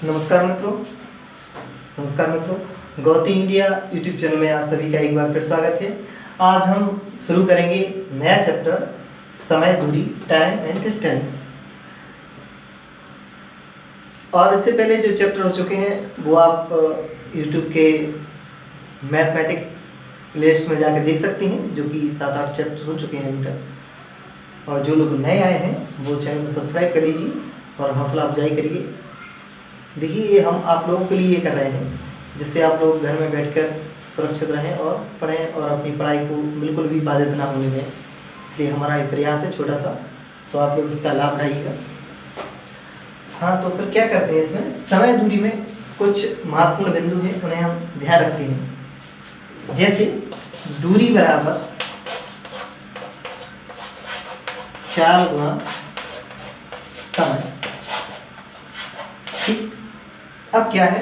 नमस्कार मित्रों। Gauti India YouTube channel में आप सभी का एक बार फिर स्वागत है। आज हम शुरू करेंगे नया चैप्टर समय, दूरी, टाइम एंड डिस्टेंस। और इससे पहले जो चैप्टर हो चुके हैं वो आप यूट्यूब के मैथमेटिक्स प्लेलिस्ट में जाकर देख सकते हैं, जो कि 7-8 चैप्टर हो चुके हैं अभी तक। और जो लोग नए आए हैं वो चैनल को सब्सक्राइब कर लीजिए और हौसला अफजाई करिए। देखिए, ये हम आप लोगों के लिए कर रहे हैं जिससे आप लोग घर में बैठकर सुरक्षित रहें और पढ़ें और अपनी पढ़ाई को बिल्कुल भी बाधित ना होने दें। इसलिए हमारा ये प्रयास है छोटा सा, तो आप लोग इसका लाभ उठाइएगा। हाँ, तो फिर क्या करते हैं, इसमें समय दूरी में कुछ महत्वपूर्ण बिंदु हैं, उन्हें हम ध्यान रखते हैं। जैसे दूरी बराबर 4 गुणा समय। ठीक, अब क्या है,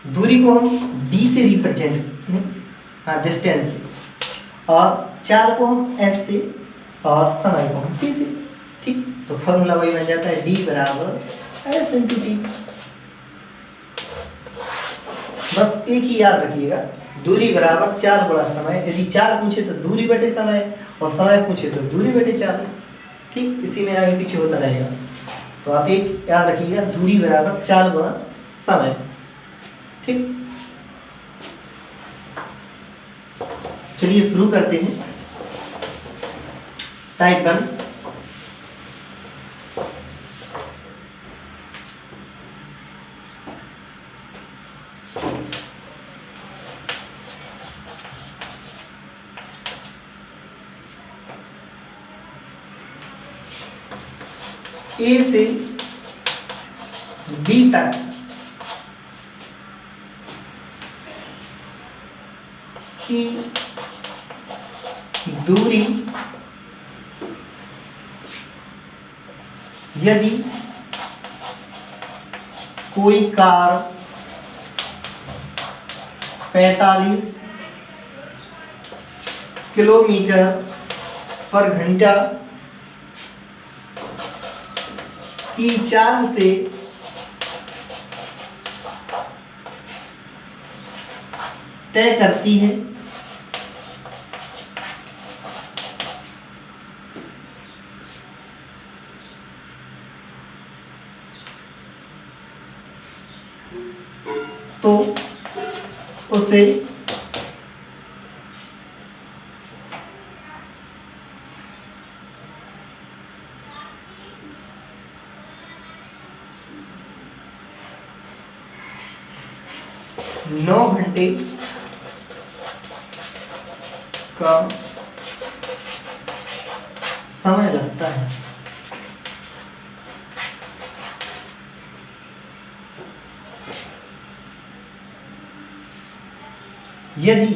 दूरी को हम d से रिप्रेजेंट, डिस्टेंस से, और 4 को हम s से और समय को हम t से। ठीक, तो फॉर्मूला वही बन जाता है d बराबर s इंटू टी। बस एक ही याद रखिएगा, दूरी बराबर 4 गुणा समय। यदि 4 पूछे तो दूरी बटे समय, और समय पूछे तो दूरी बटे 4। ठीक, इसी में आगे पीछे होता रहेगा। तो आप एक याद रखिएगा, दूरी बराबर 4 गुणा समय। ठीक, चलिए शुरू करते हैं। टाइप 1, ए से बी तक की दूरी यदि कोई कार 45 किलोमीटर पर घंटा की चाल से तय करती है, तो उसे नौ घंटे का समय लगता है। यदि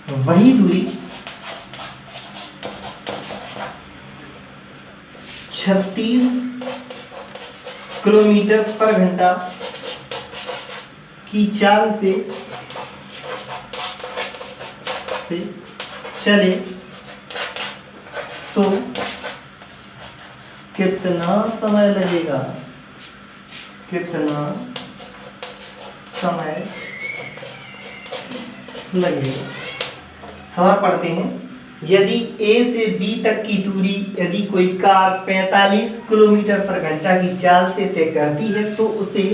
वही दूरी 36 किलोमीटर पर घंटा की चाल से चले तो कितना समय लगेगा? सवाल पढ़ते हैं। यदि A से B तक की दूरी यदि कोई कार 45 किलोमीटर पर घंटा की चाल से तय करती है तो उसे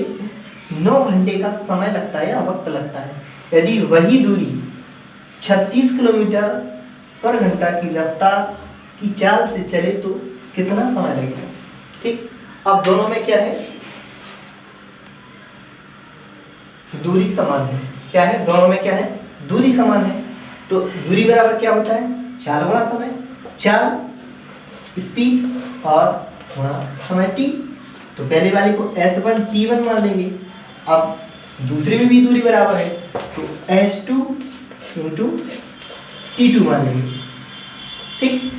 9 घंटे का समय लगता है या वक्त लगता है। यदि वही दूरी 36 किलोमीटर पर घंटा की रफ्तार की चाल से चले तो कितना समय लगेगा? ठीक, अब दोनों में क्या है, दूरी समान है। क्या है, दोनों में क्या है, दूरी समान है। तो दूरी बराबर क्या होता है, 4 गुणा समय। 4 स्पीड और गुणा समय t। तो पहले वाले को s1 t1 मान लेंगे। अब दूसरे में भी दूरी बराबर है तो s2 इंटू t2 मान लेंगे। ठीक,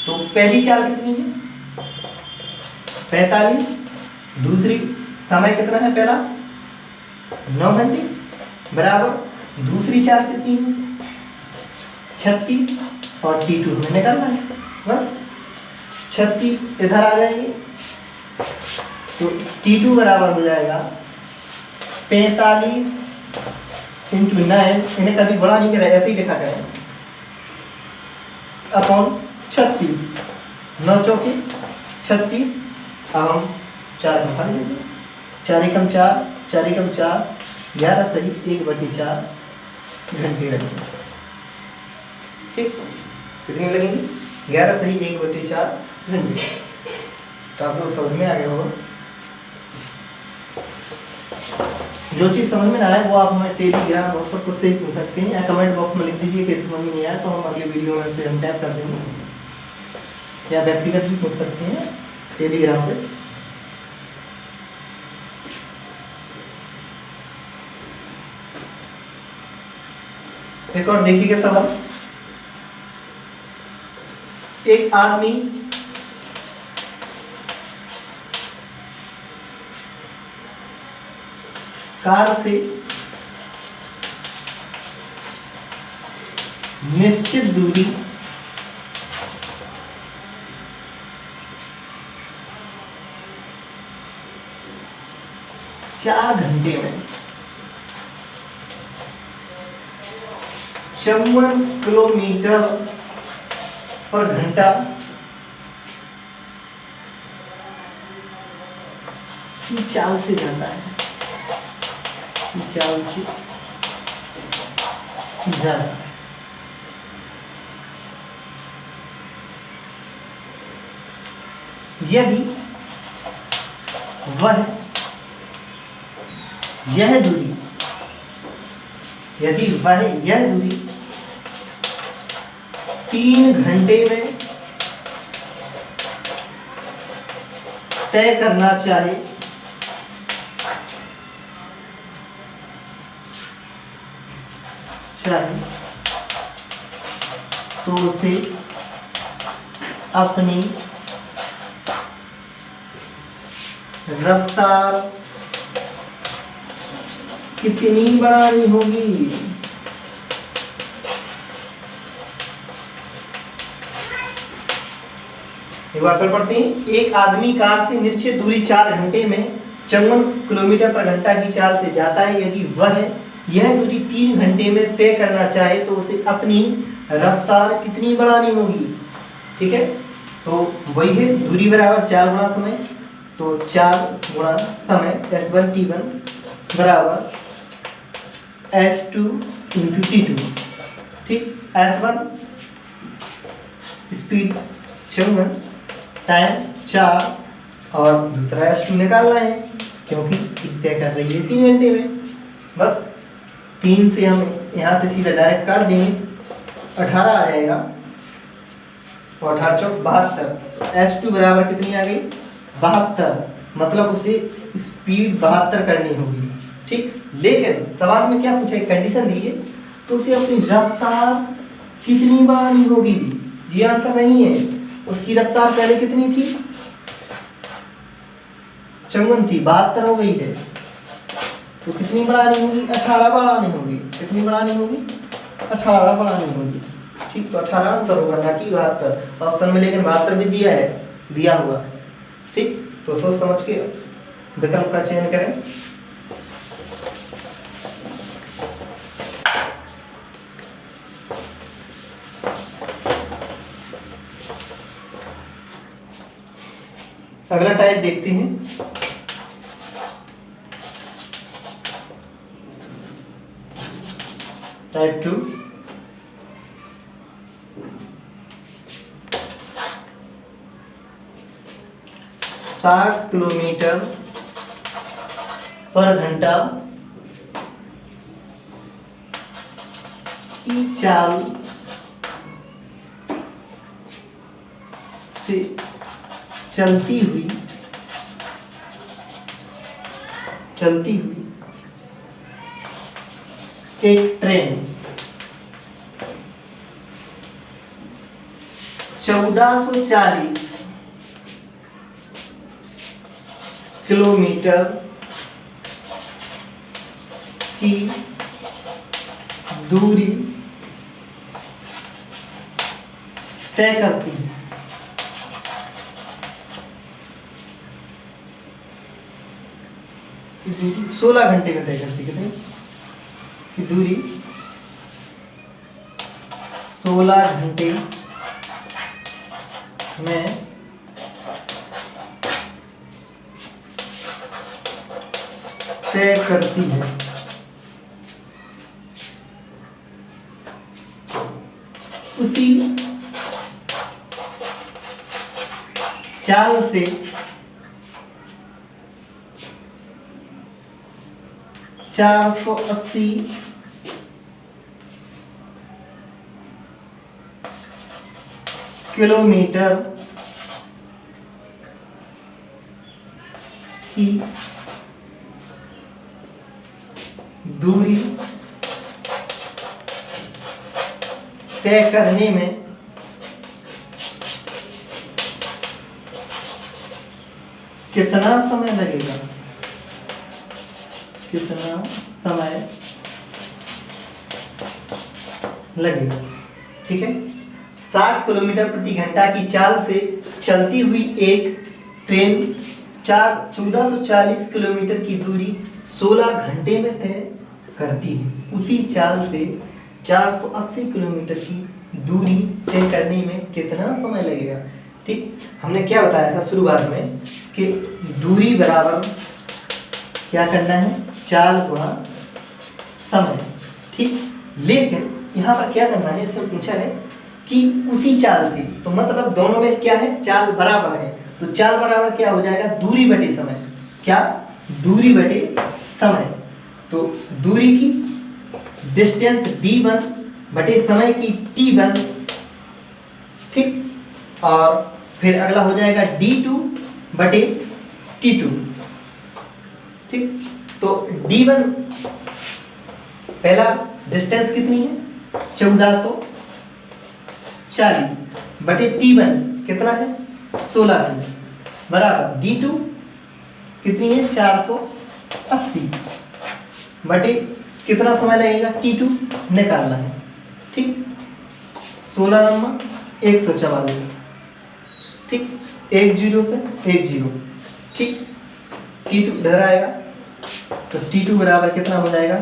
तो पहली चाल कितनी है, 45। दूसरी समय कितना है, पहला 9 घंटे बराबर दूसरी चाल कितनी है 36 और T2 हमें निकालना है। बस 36 इधर आ जाएंगे तो T2 बराबर हो जाएगा 45 इंटू 9, इन्हें कभी बड़ा नहीं करें, ऐसे ही लिखा करें, अपॉन 36, 9 चौके 36। अब हम 4 का भाग देंगे, 4 एकम 4, 4 एकम 4, 11 सही 1/4 घंटे लगेंगे। ठीक, कितने लगेंगे 11 सही 1/4 घंटे। तो आप लोग समझ में आ गया होगा। जो चीज़ समझ में ना आए वो आप हमें टेलीग्राम व्हाट्सएप को से ही पूछ सकते हैं, या कमेंट बॉक्स में लिख दीजिए कि समझ में नहीं आया, तो हम अगले वीडियो में से हम टैप कर देंगे, या व्यक्तिगत भी पूछ सकते हैं टेलीग्राम पे। एक और देखिएगा सवाल, एक आदमी कार से निश्चित दूरी 4 घंटे में 54 किलोमीटर पर घंटा की चाल से जाता है, चाल से जाता है। यदि वह यह दूरी 3 घंटे में तय करना चाहे तो उसे अपनी रफ्तार कितनी बढ़ानी होगी। एक बार फिर पढ़ते हैं, एक आदमी कार से निश्चित दूरी 4 घंटे में 54 किलोमीटर पर घंटा की चाल से जाता है। यदि वह यह दूरी 3 घंटे में तय करना चाहे तो उसे अपनी रफ्तार कितनी बढ़ानी होगी। ठीक है, तो वही है दूरी बराबर 4 गुणा समय, तो 4 गुणा समय S1 T1 बराबर S2 इंटू T2। ठीक, S1 स्पीड 54, टाइम 4 और दूसरा S2 निकालना है क्योंकि तय कर रही है 3 घंटे में। बस 3 से हम यहाँ से सीधा डायरेक्ट काट देंगे, 18 आ जाएगा और 18 चौक 72। S2 बराबर कितनी आ गई 72, मतलब उसे स्पीड 72 करनी होगी। ठीक, लेकिन सवाल में क्या पूछा, एक कंडीशन दी है, तो उसे अपनी रफ्तार कितनी बढ़ानी होगी। ये आंसर नहीं है, उसकी रफ्तार पहले कितनी थी 54 थी, 72 हो गई है, तो कितनी बढ़ानी होगी 18 बढ़ानी होगी। कितनी बढ़ानी होगी 18 बढ़ानी होगी। ठीक, तो 18 आंसर होगा, ना कि 72 ऑप्शन में, लेकिन 72 भी दिया हुआ है। ठीक, तो सोच समझ के विकल्प का चयन करें। अगला टाइप देखते हैं, टाइप 2। साठ किलोमीटर पर घंटा की चाल से चलती हुई एक ट्रेन 1440 किलोमीटर की दूरी तय करती है। दूरी 16 घंटे में तय करती है। कितनी दूरी 16 घंटे में तय करती है। उसी चाल से 480 किलोमीटर की दूरी तय करने में कितना समय लगेगा? कितना समय लगेगा? ठीक है। 60 किलोमीटर प्रति घंटा की चाल से चलती हुई एक ट्रेन 1440 किलोमीटर की दूरी 16 घंटे में तय करती है। उसी चाल से 480 किलोमीटर की दूरी तय करने में कितना समय लगेगा? ठीक, हमने क्या बताया था शुरुआत में कि दूरी बराबर क्या करना है? चाल गुणा समय। ठीक, लेकिन यहाँ पर क्या करना है, इसमें पूछा है कि उसी चाल से, तो मतलब दोनों में क्या है? चाल बराबर है। तो चाल बराबर क्या हो जाएगा? दूरी बटे समय। क्या? दूरी बटे समय। तो दूरी की डिस्टेंस d1 बटे समय की t1। ठीक, और फिर अगला हो जाएगा d2 बटे t2। ठीक, तो d1 पहला डिस्टेंस कितनी है? 1440 बटे t1 कितना है? 16 घंटे बराबर d2 कितनी है? 480 बटे कितना समय लगेगा? t2 निकालना है। ठीक, 16 नंबर 144। ठीक, 1 0 से 1 0। ठीक, t2 इधर आएगा तो t2 बराबर कितना हो जाएगा?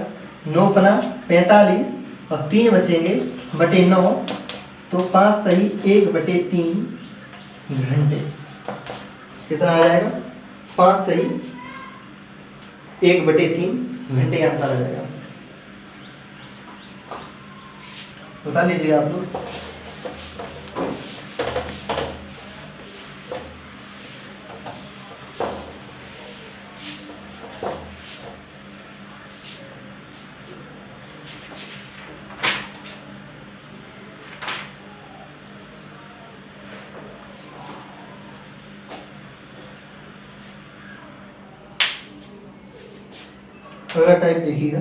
9 पना 45 और 3 बचेंगे बटे 9, तो 5 सही 1 बटे 3 घंटे। कितना आ जाएगा? 5 सही 1 बटे 3 घंटे का आंसर आ जाएगा। बता लीजिएगा आप लोग। अगला टाइप देखिएगा।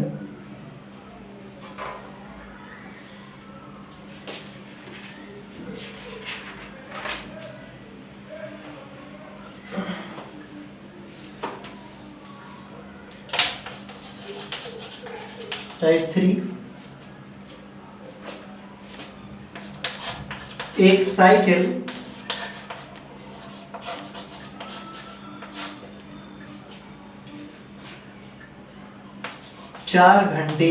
टाइप 3, एक साइकिल चार घंटे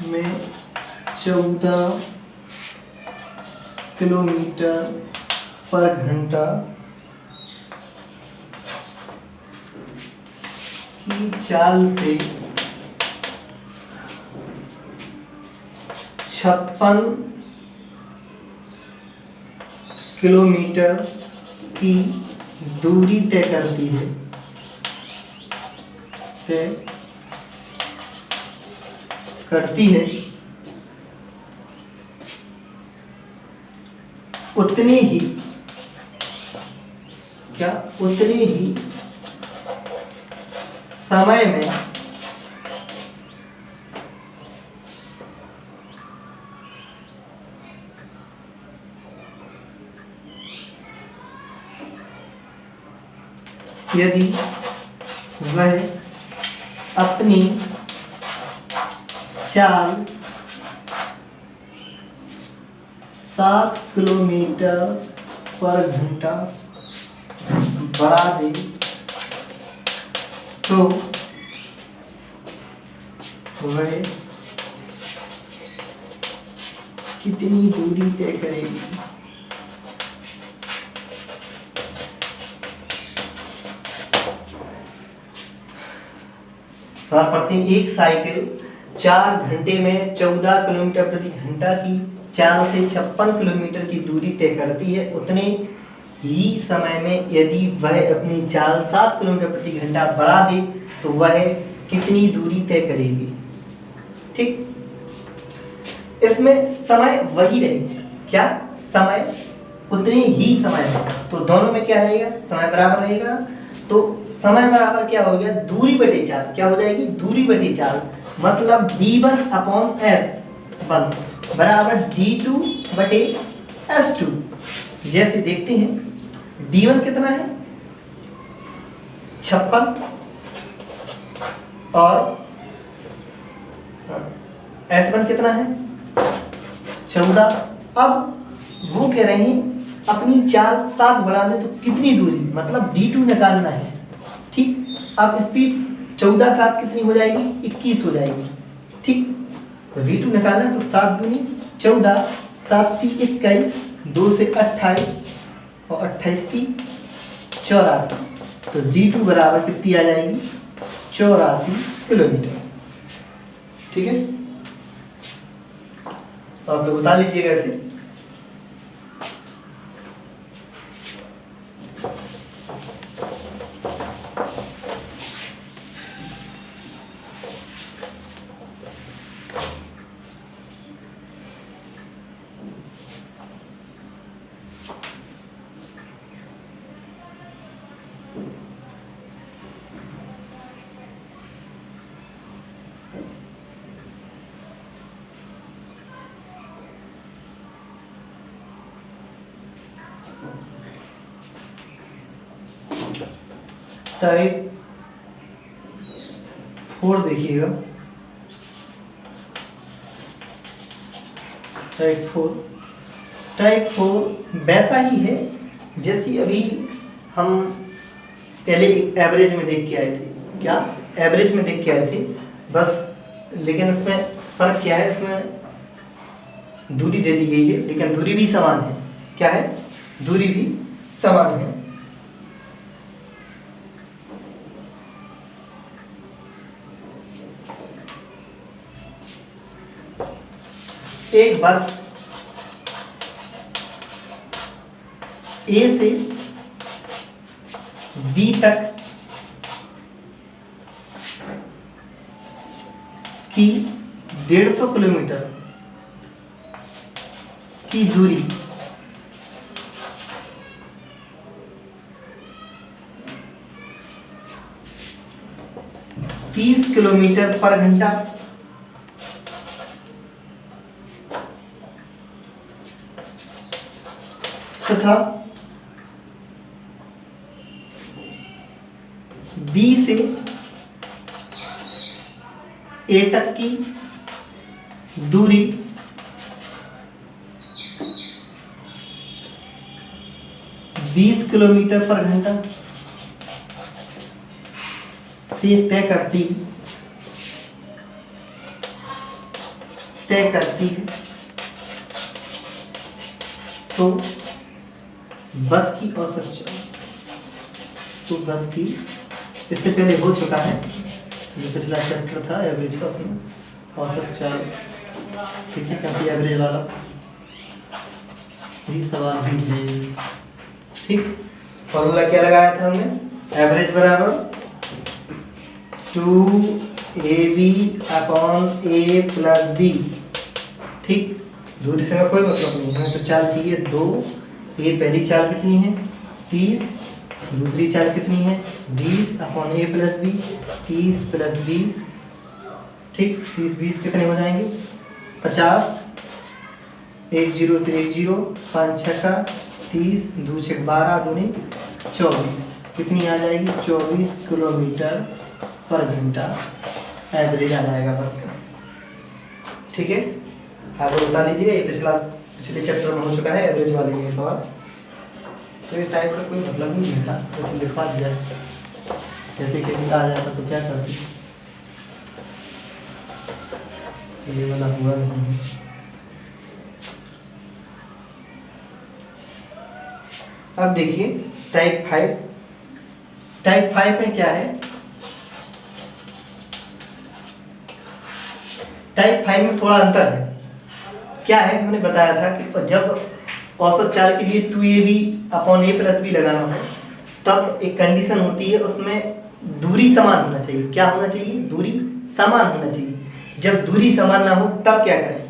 में 14 किलोमीटर पर घंटा की चाल से 56 किलोमीटर की दूरी तय करती है। उतनी ही समय में यदि वह अपनी चाल 7 किलोमीटर पर घंटा बढ़ा दे तो वह कितनी दूरी तय करेगी। सवाल पढ़ते हैं। एक साइकिल 4 घंटे में 14 किलोमीटर प्रति घंटा की चाल से 56 किलोमीटर की दूरी तय करती है। उतने ही समय में यदि वह अपनी चाल 7 किलोमीटर प्रति घंटा बढ़ा दे तो वह कितनी दूरी तय करेगी। ठीक, इसमें समय वही रहेगा। क्या? समय उतने ही समय में, तो दोनों में क्या रहेगा? समय बराबर रहेगा। तो समय बराबर क्या हो गया? दूरी बटे चाल। क्या हो जाएगी? दूरी बटे चाल। मतलब d1/s1 बराबर d2 बटे s2। जैसे देखते हैं d1 कितना है? 56 और s1 कितना है? 14। अब वो कह रहे हैं अपनी चाल 7 बढ़ाने तो कितनी दूरी, मतलब d2 निकालना है। ठीक, अब स्पीड 14 7 कितनी हो जाएगी? 21 हो जाएगी। ठीक, तो d2 निकालना है तो 7 दूनी 14, 7 × 3 = 21, 2 से 28 और 28 × 3 = 84। तो d2 बराबर कितनी आ जाएगी? 84 किलोमीटर। ठीक है, तो आप लोग बता लीजिएगा इसे। टाइप 4 देखिएगा। टाइप 4 वैसा ही है जैसी अभी हम पहले एवरेज में देख के आए थे। क्या? एवरेज में देख के आए थे बस, लेकिन इसमें फ़र्क क्या है? इसमें दूरी दे दी गई है लेकिन दूरी भी समान है। क्या है? दूरी भी समान है। एक बस ए से बी तक की 150 किलोमीटर की दूरी तीस किलोमीटर पर घंटा तथा बी से ए तक की दूरी 20 किलोमीटर पर घंटा से तय करती है। तो बस की औसत चाल, तो बस की इससे पहले हो चुका है, जो पिछला चैप्टर था एवरेज का, उसमें औसत चाल। ठीक है, क्योंकि एवरेज वाला भी सवाल भी है। ठीक, फॉर्मूला क्या लगाया था हमने? एवरेज बराबर 2ab/a + b। ठीक, दूरी से कोई मतलब नहीं, हमें तो चाल चाहिए 2। ये पहली चाल कितनी है? 30। दूसरी चाल कितनी है? 20/a + b। 30 + 20, ठीक, 30 20 कितने हो जाएंगे? 50। 1 0 से 1 0, 5 6 का 30, 2 6 12, 2 24। कितनी आ जाएगी? 24 किलोमीटर पर घंटा एवरेज आ जाएगा बस का। ठीक है, आप बता लीजिए। ये पिछले चैप्टर में हो चुका है एवरेज वाले में सवाल, तो ये टाइप का कोई मतलब नहीं था, तो लिखवा दिया। जैसे कि आ जाता तो क्या करती, ये वाला हुआ नहीं। अब देखिए टाइप 5। टाइप 5 में क्या है, टाइप 5 में थोड़ा अंतर है। क्या है, हमने बताया था कि जब औसत चाल के लिए 2ab/a+b लगाना हो तब एक कंडीशन होती है, उसमें दूरी समान होना चाहिए। क्या होना चाहिए, दूरी समान होना चाहिए। जब दूरी समान ना हो तब क्या करें,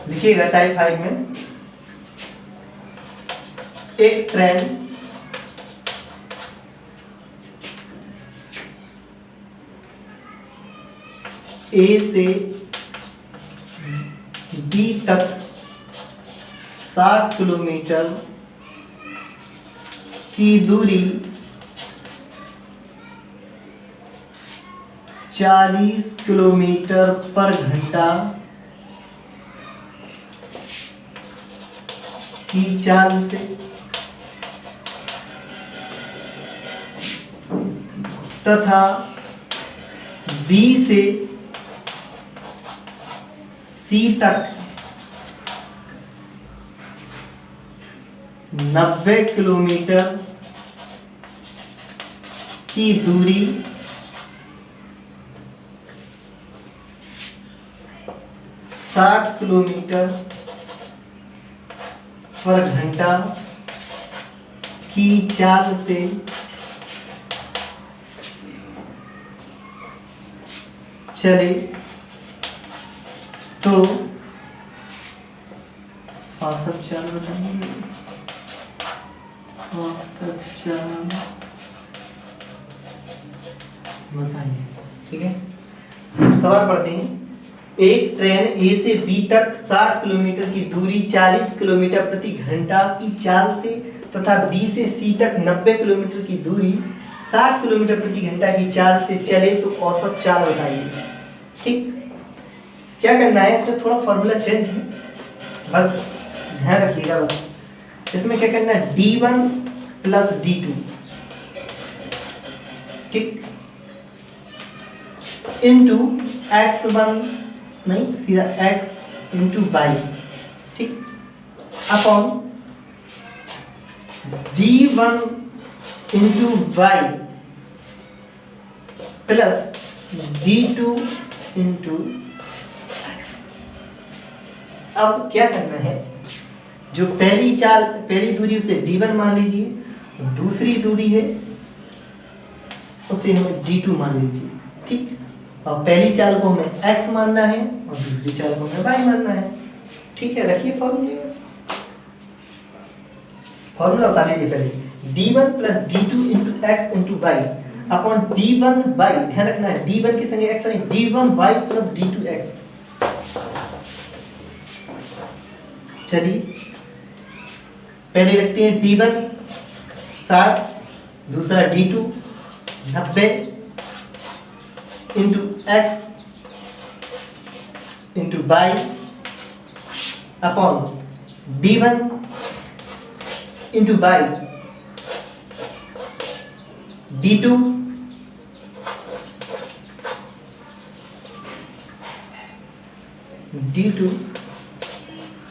लिखिएगा। टाइप 5 में एक ट्रेन A से B तक 60 किलोमीटर की दूरी 40 किलोमीटर पर घंटा की चाल से तथा B से C तक 90 किलोमीटर की दूरी 60 किलोमीटर पर घंटा की चाल से चले तो औसत चाल बताइए। औसत चाल बताइए, ठीक है। सवाल पढ़ते हैं। एक ट्रेन A से B तक 60 किलोमीटर की दूरी 40 किलोमीटर प्रति घंटा की चाल से तथा B से C तक 90 किलोमीटर की दूरी 60 किलोमीटर प्रति घंटा की चाल से चले तो औसत चाल बताइए। ठीक, क्या करना है, इसमें थोड़ा फॉर्मूला चेंज है, बस ध्यान रखिएगा। बस इसमें क्या करना है, D1 प्लस D2, ठीक, इंटू x1 नहीं, सीधा x इंटू वाई, ठीक, upon D1 into y plus D2 into x. अब क्या करना है, जो पहली दूरी उसे D1 मान लीजिए, दूसरी दूरी है उसे हमें D2 मान लीजिए, ठीक। और पहली चाल को हमें x मानना है और दूसरी चाल को हमें y मानना है, ठीक है। रखिए फॉर्मूला बता लीजिए पहले। D1 plus D2 into x into y upon D1 y, ध्यान रखना है D1 के संगे x नहीं, D1 Y plus D2 x. चलिए पहले लिखते हैं D1 60, दूसरा D2 90 into x into y upon D1 into y D2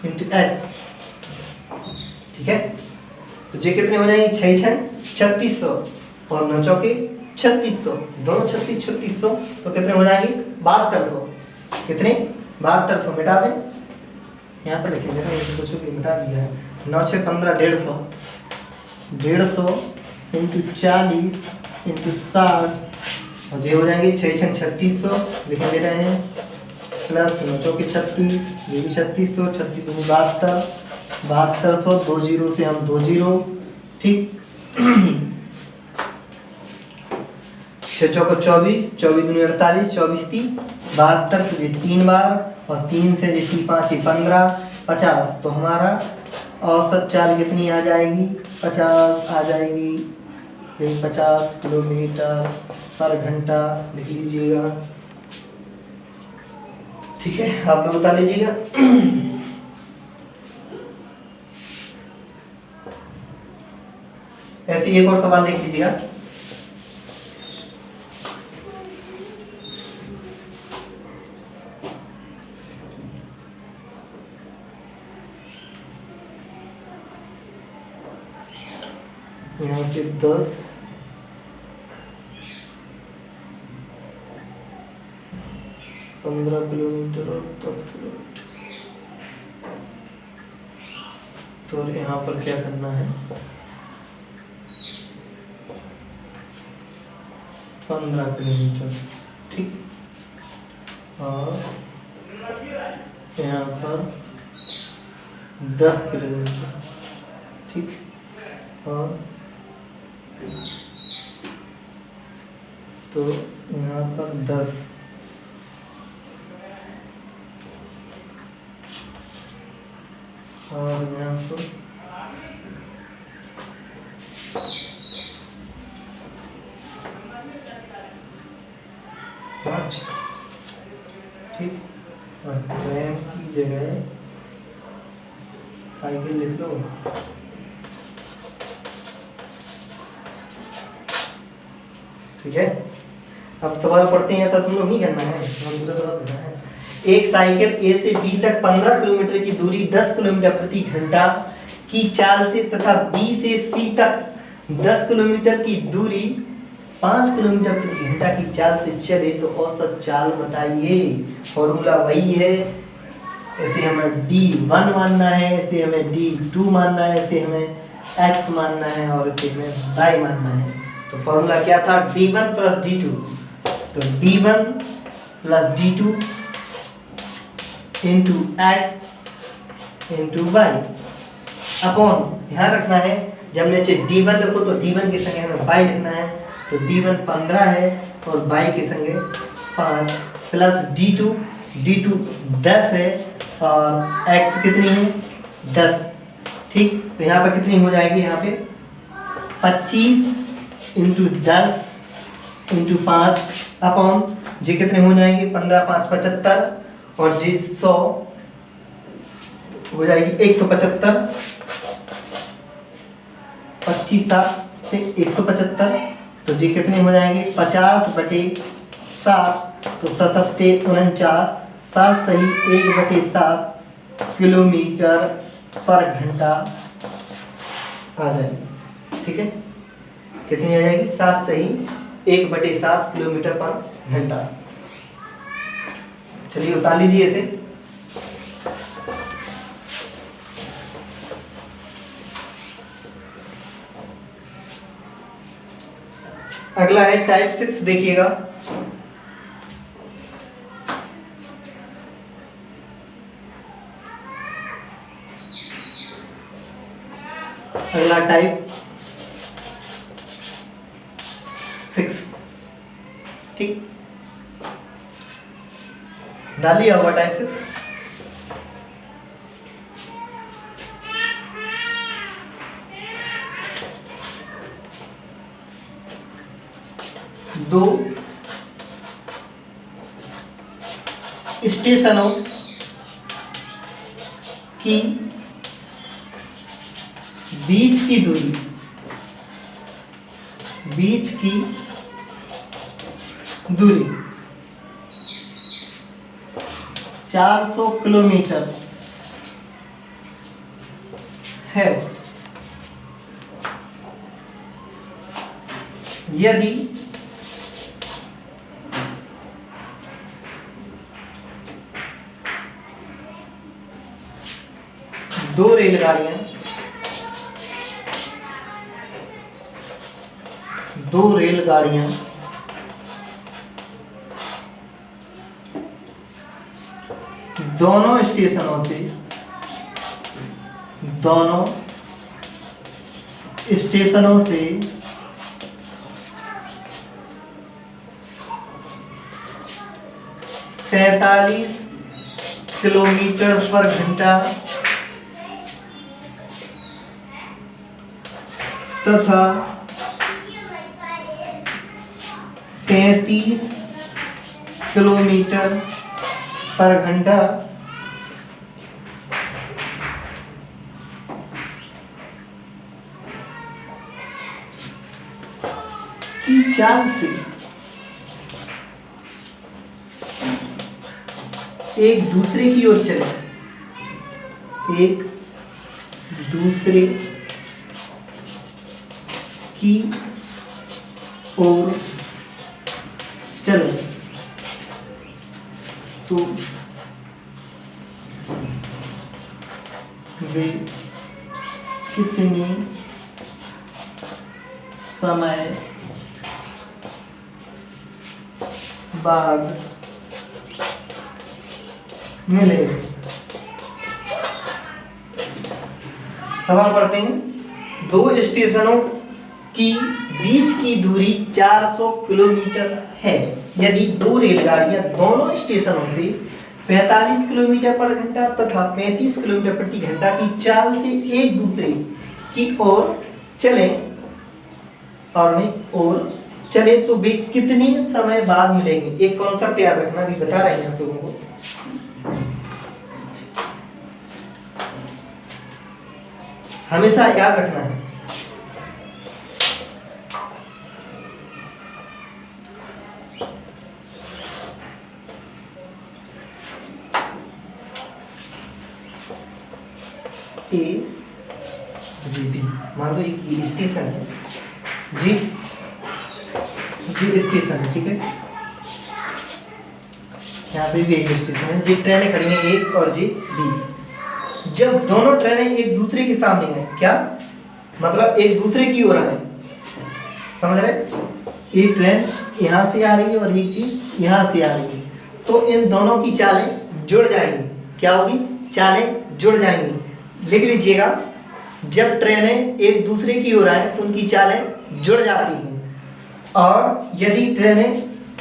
into x, ठीक है। तो ये कितने हो जाएंगे, 6 6 3600 और 9 चौके 3600, दोनों 3600 तो कितने हो जाएंगे, 7200। कितने, 7200। मिटा दें, यहाँ पर लिखेंगे ना, कुछ भी मिटा दिया है। 9 6 15 150 इंटू 40 इंटू 60 और ये हो जाएंगे 6 6 3600 लिख दे रहे हैं, प्लस 9 चौके 36, ये भी 3600, 36 दूनी 72, 7200, 2 जीरो से हम 2 जीरो, ठीक। 6 चौका 24, 24 दूनी 48, 24 3 72 से 3 बार और 3 से 5 15, 50, तो हमारा औसत चाल कितनी आ जाएगी? 50 आ जाएगी। 50 किलोमीटर पर घंटा लिख लीजिएगा। ठीक है, आप लोग बता लीजिएगा। ऐसे एक और सवाल देख लीजिएगा। यहाँ पे 10, 15 किलोमीटर और 10 किलोमीटर। तो यहाँ पर क्या करना है? 15 किलोमीटर, ठीक। और यहाँ पर 10 किलोमीटर, ठीक। और तो यहाँ पर 10, और यहाँ पर 5, ठीक। और ट्रेन की जगह साइकिल लिख लो। ठीक है, अब सवाल पढ़ते हैं। ऐसा तुम लोग नहीं करना है, हम पूरा सवाल करना है। एक साइकिल ए से बी तक 15 किलोमीटर की दूरी 10 किलोमीटर प्रति घंटा की चाल से तथा बी से सी तक 10 किलोमीटर की दूरी 5 किलोमीटर प्रति घंटा की चाल से चले तो औसत चाल बताइए। फॉर्मूला वही है। ऐसे हमें D1 मानना है, ऐसे हमें D2 मानना है, ऐसे हमें X मानना है और ऐसे हमें Y मानना है। तो फॉर्मूला क्या था? D1 plus D2। तो D1 plus D2 into X into Y upon, ध्यान रखना है जब नीचे D1 लिखो तो D1 के संगे हमें Y लिखना है। तो D1 15 है और Y के संगे 5 प्लस D2, D2 10 है और X कितनी है? 10, ठीक। तो यहाँ पर कितनी हो जाएगी? यहाँ पे 25 इंटू 10 इंटू 5 अपॉन जी कितने हो जाएंगे? 15 5 75 और जी 100 हो जाएगी 175। 25 7 से 175, तो जी कितने हो जाएंगे? 50/7, तो 7 49, 7 सही 1/7 किलोमीटर पर घंटा आ जाएगी। ठीक है, कितनी आ जाएगी? 7 सही 1/7 किलोमीटर पर घंटा। चलिए उतार लीजिए इसे। अगला है टाइप 6, देखिएगा। अगला टाइप 6, ठीक। डालिए होगा टाइप 6। दो स्टेशनों की बीच की दूरी 400 किलोमीटर है। यदि दो रेलगाड़ियां दोनों स्टेशनों से 45 किलोमीटर पर घंटा तथा 35 किलोमीटर पर घंटा की चाल से एक दूसरे की ओर चले, एक दूसरे की ओर चले तो वे कितने समय बाद मिले। सवाल पढ़ते हैं। दो स्टेशनों की बीच की दूरी 400 किलोमीटर है। यदि दो रेलगाड़ियां दोनों स्टेशनों से 45 किलोमीटर पर घंटा तथा 35 किलोमीटर प्रति घंटा की चाल से एक दूसरे की ओर चले तो वे कितने समय बाद मिलेंगे। एक कॉन्सेप्ट याद रखना, भी बता रहे हैं आप लोगों को। हमेशा याद रखना है। ए जी बी, मान लो एक स्टेशन है, जी स्टेशन है, ठीक है। यहाँ पे भी एक स्टेशन है, जी ट्रेनें खड़ी हैं, ए और जी बी। जब दोनों ट्रेनें एक दूसरे के सामने हैं, क्या मतलब एक दूसरे की ओर आए, समझ रहे? एक ट्रेन यहाँ से आ रही है और एक चीज यहाँ से आ रही है, तो इन दोनों की चालें जुड़ जाएंगी। क्या होगी? चालें जुड़ जाएंगी। लिख लीजिएगा, जब ट्रेनें एक दूसरे की ओर आए तो उनकी चालें जुड़ जाती हैं। और यदि ट्रेनें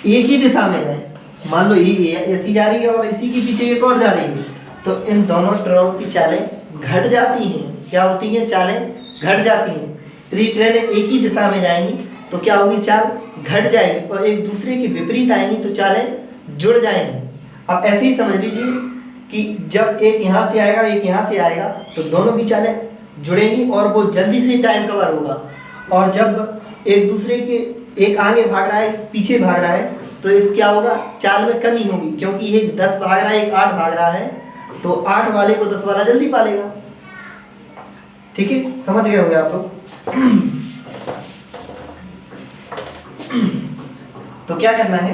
एक ही दिशा में जाएं, मान लो ये ऐसी जा रही है और इसी के पीछे एक और जा रही है, तो इन दोनों ट्रेनों की चालें घट जाती हैं। क्या होती हैं? चालें घट जाती हैं। यदि ट्रेनें एक ही दिशा में जाएंगी तो क्या होगी? चाल घट जाएगी, और एक दूसरे के विपरीत आएंगी तो चालें जुड़ जाएंगी। अब ऐसे ही समझ लीजिए कि जब एक यहाँ से आएगा, एक यहाँ से आएगा, तो दोनों की चालें जुड़ेंगी और वो जल्दी से टाइम कवर होगा। और जब एक दूसरे के, एक आगे भाग रहा है, पीछे भाग रहा है, तो इस क्या होगा? चाल में कमी होगी, क्योंकि एक 10 भाग रहा है, एक 8 भाग रहा है, तो 8 वाले को 10 वाला जल्दी पालेगा। ठीक है, समझ गए होंगे आप लोग। तो क्या करना है,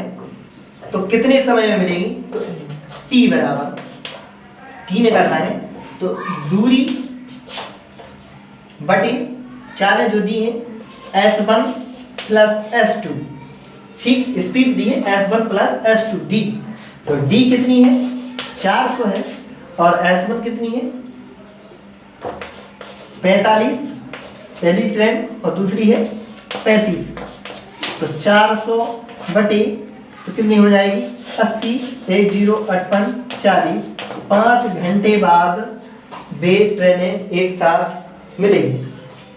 तो कितने समय में मिलेगी? तो T बराबर T निकालना है, तो दूरी बटे चालें जो दी है S1 प्लस S2, ठीक, स्पीड दी है S1 प्लस S2 D, तो D कितनी है? 400 है, और S1 कितनी है? 45, पहली ट्रेन, और दूसरी है 35, तो 400 बटे तो कितनी हो जाएगी? 80, 1058 40, 5 घंटे बाद वे ट्रेनें एक साथ मिलेंगी।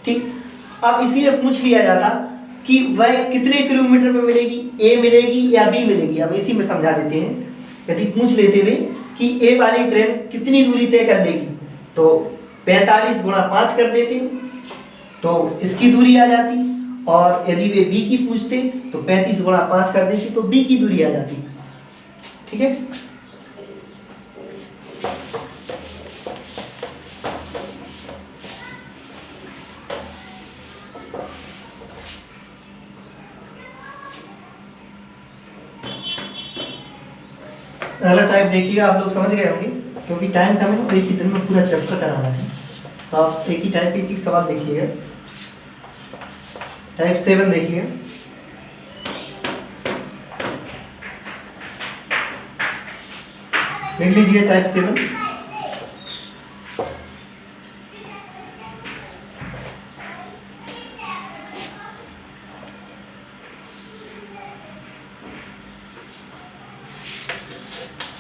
ठीक, अब इसी में पूछ लिया जाता कि वह कितने किलोमीटर में मिलेगी, ए मिलेगी या बी मिलेगी। अब इसी में समझा देते हैं। यदि पूछ लेते हुए कि ए वाली ट्रेन कितनी दूरी तय कर लेगी, तो 45 गुणा 5 कर देते तो इसकी दूरी आ जाती, और यदि वे बी की पूछते तो 35 गुणा 5 कर देते तो बी की दूरी आ जाती। ठीक है, अगला टाइप देखिएगा। आप लोग समझ गए होंगे, क्योंकि टाइम कम है, एक ही दिन में पूरा चैप्टर कराना है, तो आप एक ही टाइप एक सवाल देखिएगा। टाइप 7 देखिए, देख लीजिए टाइप 7।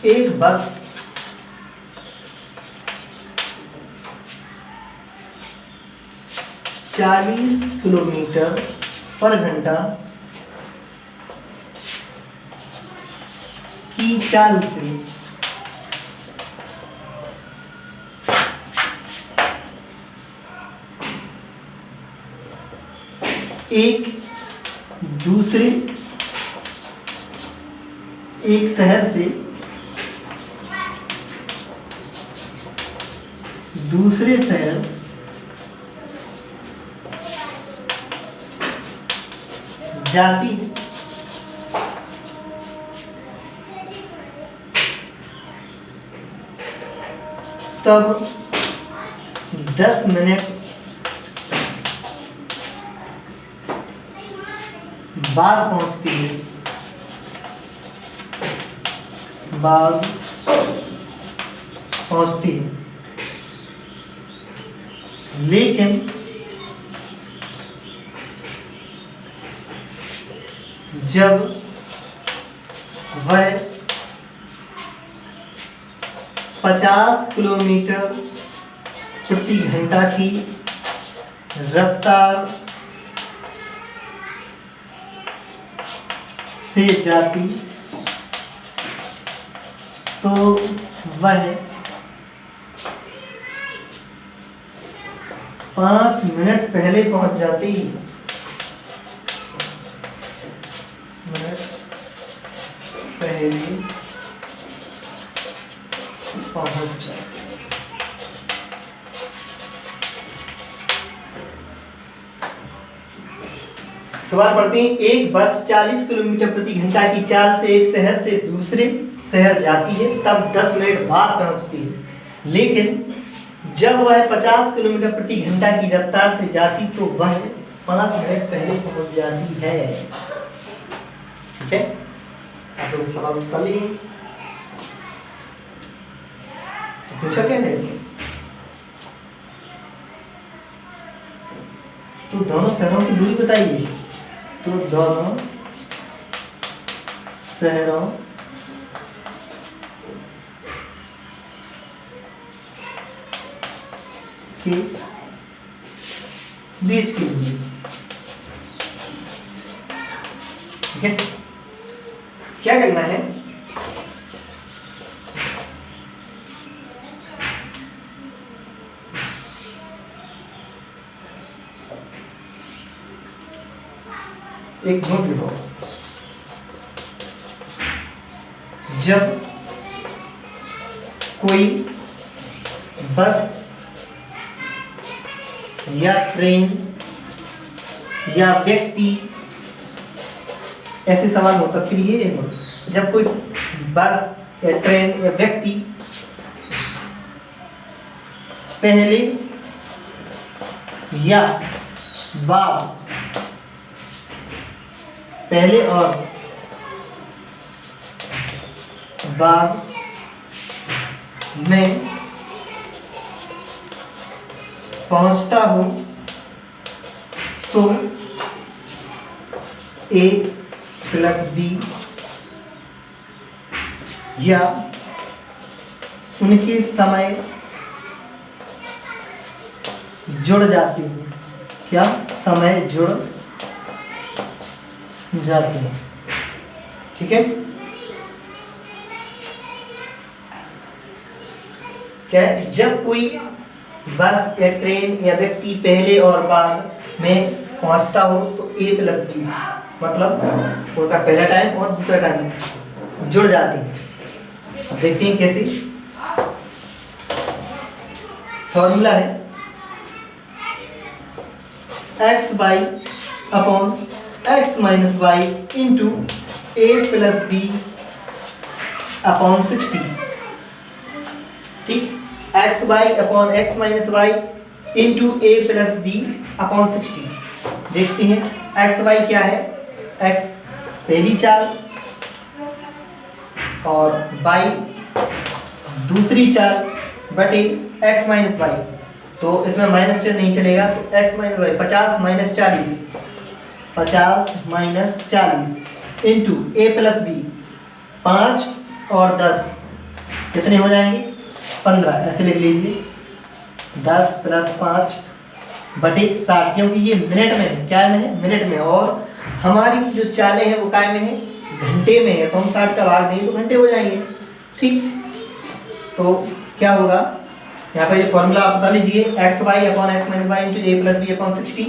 एक बस 40 किलोमीटर पर घंटा की चाल से एक शहर से दूसरे शहर जाती है, तब 10 मिनट बाद पहुंचती है। लेकिन जब वह 50 किलोमीटर प्रति घंटा की रफ्तार से जाती तो वह 5 मिनट पहले पहुंच जाती। सवाल पढ़ते हैं। एक बस 40 किलोमीटर प्रति घंटा की चाल से एक शहर से दूसरे शहर जाती है, तब 10 मिनट बाद पहुंचती है। लेकिन जब वह 50 किलोमीटर प्रति घंटा की रफ्तार से जाती तो वह 5 मिनट पहले पहुंच जाती है। ठीक है, आप लोग सवाल कर लिए। तो पूछा क्या है इसमें? तो दोनों शहरों की दूरी बताइए। तो दोनों शहरों के बीच की दूरी। ठीक है, क्या करना है? एक नोट लिखो। जब कोई बस या ट्रेन या व्यक्ति, ऐसे सवाल होता फिर ये नोट, जब कोई बस या ट्रेन या व्यक्ति पहले या बाद, पहले और बाद में पहुंचता हो तो A + B या उनके समय जुड़ जाते हैं। क्या समय जुड़ जाते हैं? ठीक है, क्या है? जब कोई बस या ट्रेन या व्यक्ति पहले और बाद में पहुंचता हो तो A + B, मतलब उनका पहला टाइम और दूसरा टाइम जुड़ जाते हैं। अब देखते हैं कैसे। फॉर्मूला है x/x - y into A + B upon 60। ठीक, x/x - y into A + B upon 60। देखते हैं xy क्या है। x पहली चाल और y दूसरी चाल बटे x - y। तो इसमें माइनस चिन्ह नहीं चलेगा, तो x - y 50 - 40, 50 - 40 into A + B 5 और 10 कितने हो जाएंगे? 15। ऐसे लिख लीजिए 10 + 5 बटे 60, क्योंकि ये मिनट में है, क्या में है, मिनट में, और हमारी जो चालें हैं वो काय में है, घंटे में है, तो हम 60 का भाग देंगे तो घंटे हो जाएंगे। ठीक, तो क्या होगा, यहाँ पर ये फॉर्मूला आप बता लीजिए, x y upon x minus y into a plus b upon 60,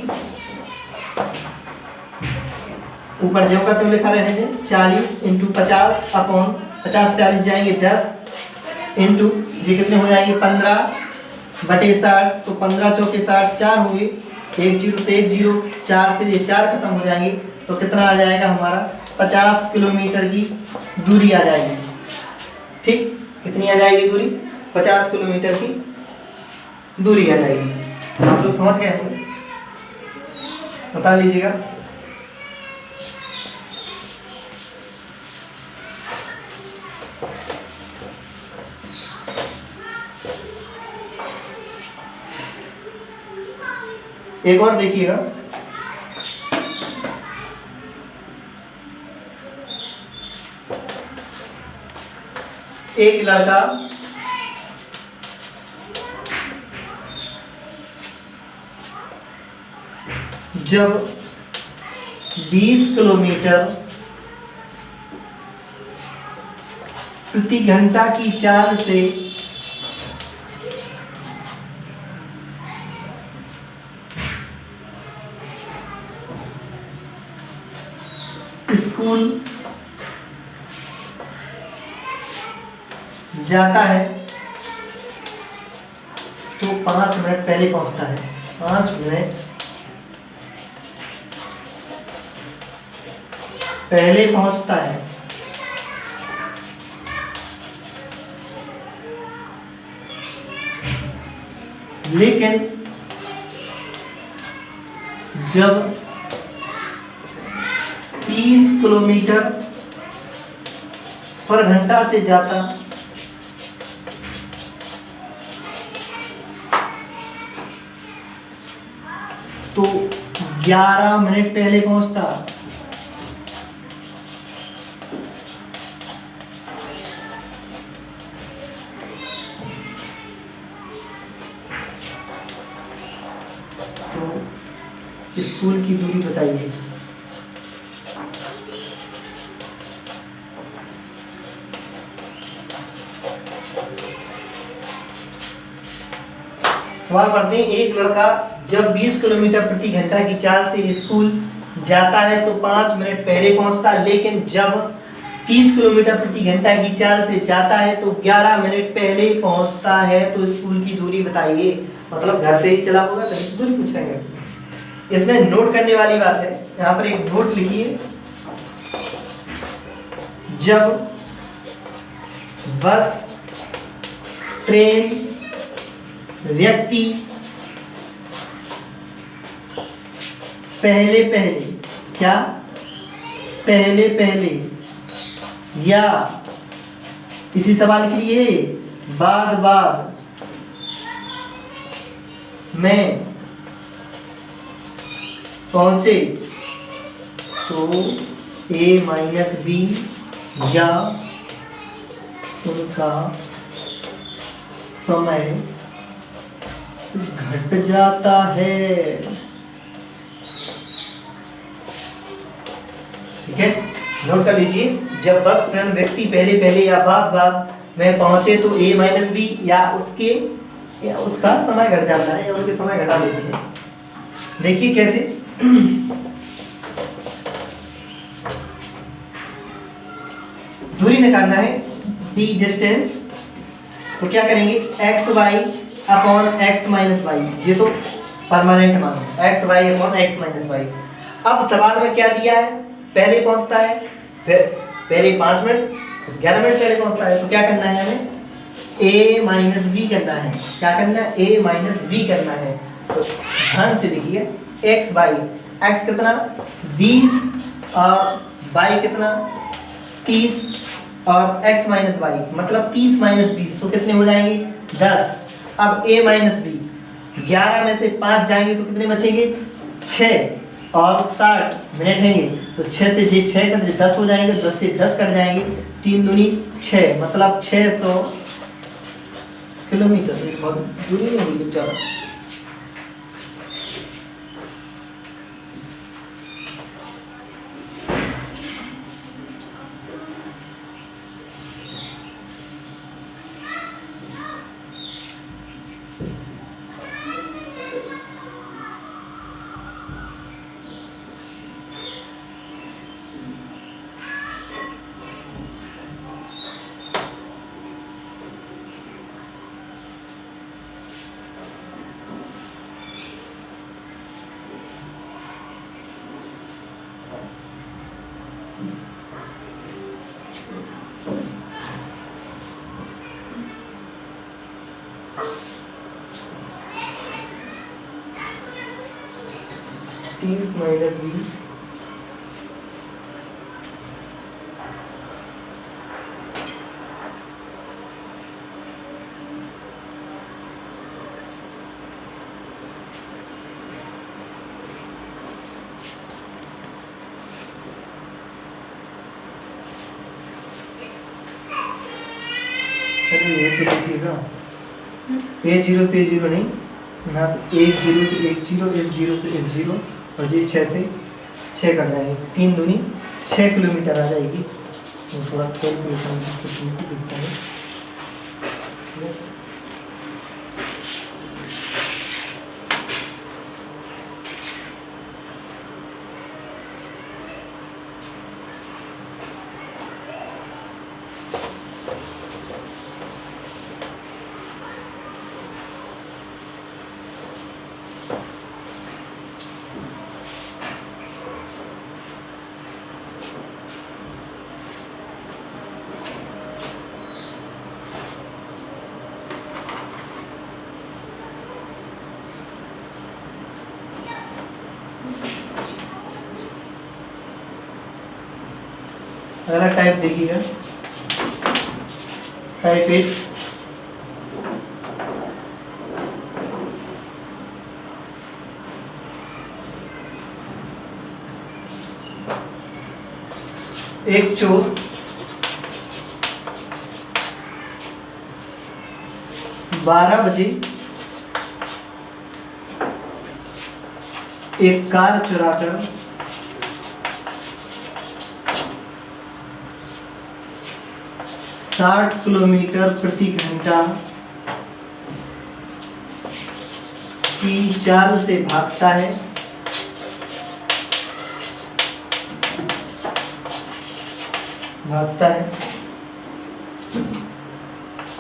ऊपर जो का तो लिखा रहने दें, 40 इंटू 50 अपॉन 50 40 जाएंगे 10 इंटू ये कितने हो जाएंगे 15 बटे 60, तो 15 चौके 60, 4 हुए, 1 जीरो से 1 जीरो, 4 से ये 4 खत्म हो जाएंगे, तो कितना आ जाएगा हमारा 50 किलोमीटर की दूरी आ जाएगी। ठीक, कितनी आ जाएगी दूरी, 50 किलोमीटर की दूरी आ जाएगी। आप लोग समझ गए होंगे, बता लीजिएगा। एक और देखिएगा, एक लड़का जब 20 किलोमीटर प्रति घंटा की चाल से स्कूल जाता है तो 5 मिनट पहले पहुंचता है, 5 मिनट पहले पहुंचता है, लेकिन जब 30 किलोमीटर पर घंटा से जाता तो 11 मिनट पहले पहुंचता। तो स्कूल की दूरी बताइए। सवाल पढ़ते हैं, एक लड़का जब 20 किलोमीटर प्रति घंटा की चाल से स्कूल जाता है तो 5 मिनट पहले पहुंचता, लेकिन जब 30 किलोमीटर प्रति घंटा की चाल से जाता है तो 11 मिनट पहले पहुंचता है। तो स्कूल की दूरी बताइए, मतलब घर से ही चला होगा कहीं दूरी पूछ रहे हैं। इसमें नोट करने वाली बात है, यहाँ पर एक नोट लिखिए, जब बस, ट्रेन, व्यक्ति पहले पहले, क्या पहले पहले, या इसी सवाल के लिए बाद बाद में पहुंचे तो ए माइनस बी या उनका समय घट जाता है। ठीक है, नोट कर लीजिए, जब बस, ट्रेन, व्यक्ति पहले पहले या बाद बाद में पहुंचे तो ए माइनस बी या उसके या उसका समय घट जाता है, या उनके समय घटा देते हैं। देखिए कैसे, दूरी निकालना है, डी डिस्टेंस, तो क्या करेंगे, x y upon x minus y, ये तो परमानेंट मान है, x y upon x minus y. अब सवाल में क्या दिया है, पहले पहुंचता है, फिर पहले 5 मिनट, 11 मिनट पहले पहुंचता है, तो क्या करना है हमें, a माइनस बी करना है। क्या करना है, a माइनस बी करना है। तो ध्यान से देखिए, एक्स बाई, एक्स कितना 20 और बाई कितना 30 और x माइनस वाई मतलब 30 माइनस 20, तो कितने हो जाएंगे 10। अब a माइनस बी, 11 में से 5 जाएंगे तो कितने बचेंगे 6 और 60 मिनट हैंगे, तो 6 से जे 6 कट 10 हो जाएंगे, 10 से 10 कट जाएंगे, 3 दूनी 6 मतलब 600 किलोमीटर। बहुत दूरी नहीं होगी ज़्यादा, तीस माइनस 20, अरे ये तो देखिएगा, ए जीरो से जीरो नहीं, यहाँ से एक जीरो से एक जीरो, इस जीरो से इस जीरो, और ये 6 से 6 कट जाएंगे, 3 दूनी 6 किलोमीटर आ जाएगी। तो थोड़ा कैलकुलेशन दिखता है। अगला टाइप देखिएगा, टाइप 8, एक चोर 12 बजे एक कार चुराकर 60 किलोमीटर प्रति घंटा की चाल से भागता है।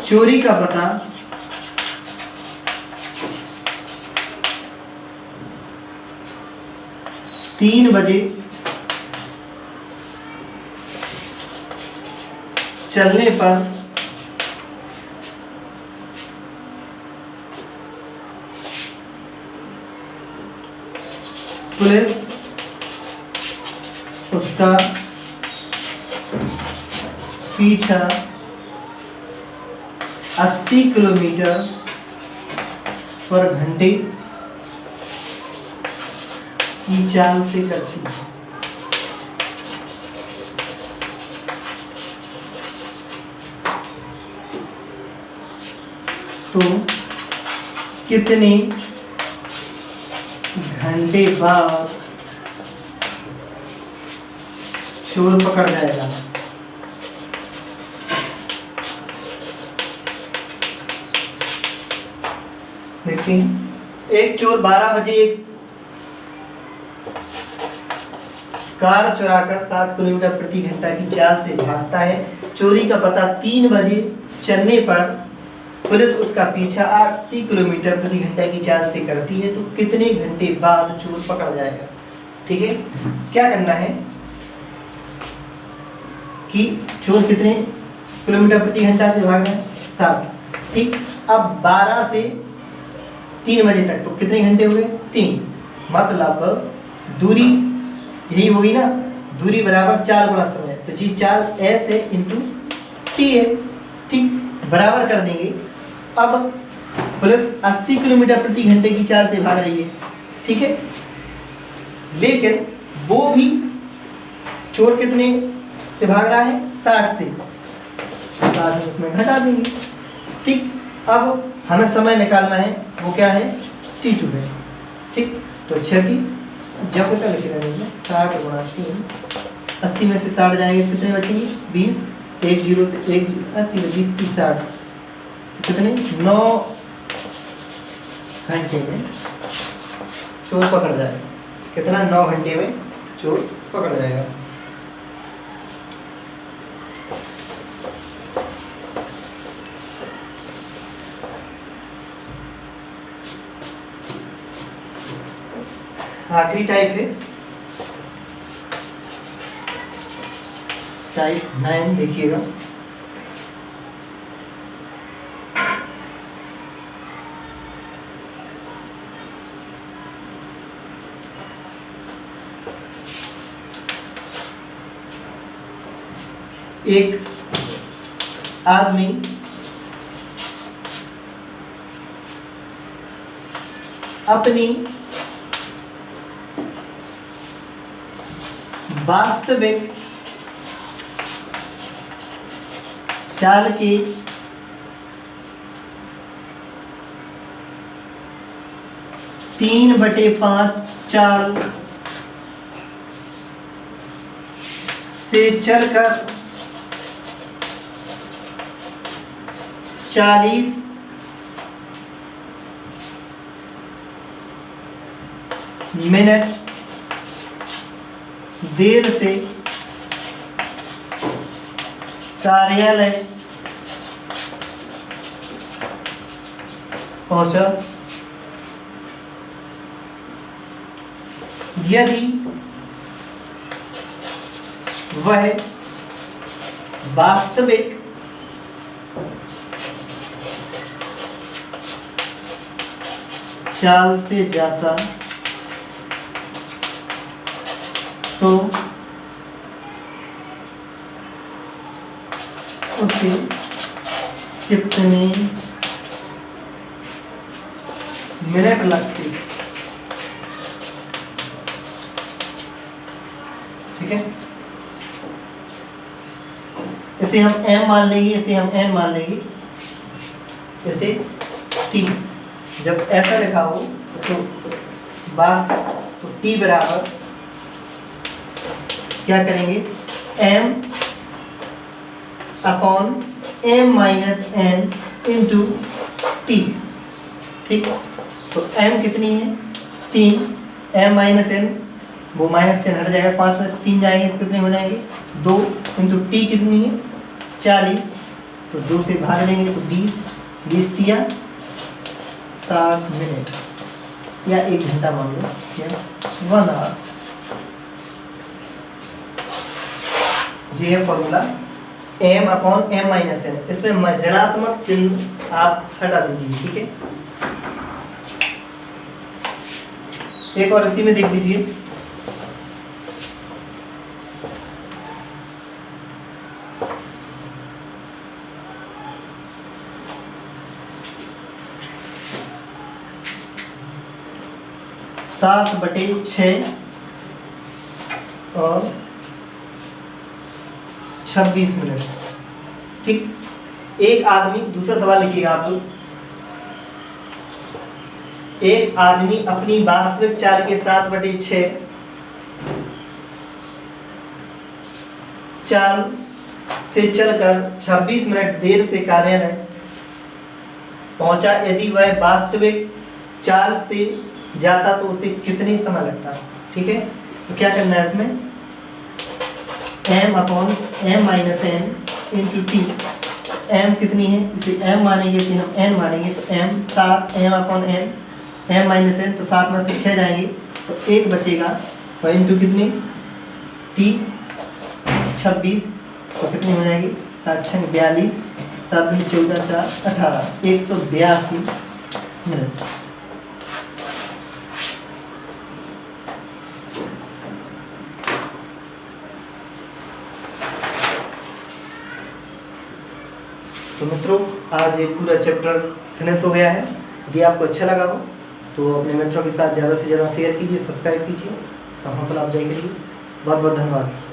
चोरी का पता 3 बजे चलने पर पुलिस उसका पीछा 80 किलोमीटर पर घंटे की चाल से करती है। तो कितने घंटे बाद चोर पकड़ जाएगा? देखते हैं, एक चोर 12 बजे एक कार चुराकर 60 किलोमीटर प्रति घंटा की चाल से भागता है। चोरी का पता 3 बजे चलने पर पुलिस उसका पीछा 80 किलोमीटर प्रति घंटा की चाल से करती है। तो कितने घंटे बाद चोर पकड़ जाएगा? ठीक है, क्या करना है कि चोर कितने किलोमीटर प्रति घंटा से भाग रहा है? 60। ठीक, अब 12 से 3 बजे तक तो कितने घंटे हो गए? 3। मतलब दूरी यही होगी ना, दूरी बराबर 4 गुणा समय, तो जी 4 s है इंटू टी है। ठीक, बराबर कर देंगे। अब पुलिस 80 किलोमीटर प्रति घंटे की चाल से भाग रही है। ठीक है, लेकिन वो भी चोर कितने से भाग रहा है? 60 से। 60 इसमें घटा देंगे। ठीक, अब हमें समय निकालना है, वो क्या है? t2 है। ठीक, तो क्षति जब तक लिख रहे हैं 60 गुणा 3, 80 में से 60 जाएंगे तो कितने बचेंगे? 20। 1 0 से 1 80 में 20 30 60, तो कितने? 9 घंटे में चोर पकड़ जाएगा। कितना? 9 घंटे में चोर पकड़ जाएगा। आखिरी टाइप है टाइप 9 देखिएगा। एक आदमी अपनी वास्तविक चाल की 3/5 चाल से चलकर 40 मिनट देर से कार्यालय पहुंचा। यदि वह वास्तविक चाल से जाता तो उसे कितने मिनट लगते। ठीक है, इसे हम m मान लेंगे, इसे हम n मान लेंगे, इसे t। जब ऐसा लिखा हो तो बस तो t बराबर क्या करेंगे, m upon m minus n into t। ठीक, तो m कितनी है 3, m माइनस n, वो माइनस चिन्ह हट जाएगा, 5 में से 3 जाएंगे, कितने हो जाएंगे 2 इंटू t कितनी है 40, तो 2 से भाग देंगे तो 20 तिया 60 मिनट या 1 घंटा मान लो या 1 आवर। ये है formula m upon m minus n। इसमें ऋणात्मक चिन्ह आप हटा दीजिए। ठीक है, एक और इसी में देख लीजिए, सात बटे 6 और 26 मिनट। ठीक, एक आदमी, दूसरा सवाल लिखिएगा आप लोग, एक आदमी अपनी वास्तविक चाल के 7/6 चाल से चलकर 26 मिनट देर से कार्यालय पहुंचा। यदि वह वास्तविक चाल से जाता तो उसे कितने समय लगता। ठीक है, तो क्या करना है इसमें, m upon m minus n into T. m कितनी है, इसे m मानेंगे, इसे हम n मानेंगे, तो m 7, m upon n, m minus n, तो 7 में से 6 जाएंगे तो 1 बचेगा, और इंटू कितनी t 26, तो कितनी हो जाएगी 7 6 42, 7 में 14 4 18, 182 मिनट। तो मित्रों, आज ये पूरा चैप्टर फिनिश हो गया है। यदि आपको अच्छा लगा हो तो अपने मित्रों के साथ ज़्यादा से ज़्यादा शेयर कीजिए, सब्सक्राइब कीजिए और हौसला अफजाई करिए। बहुत बहुत धन्यवाद।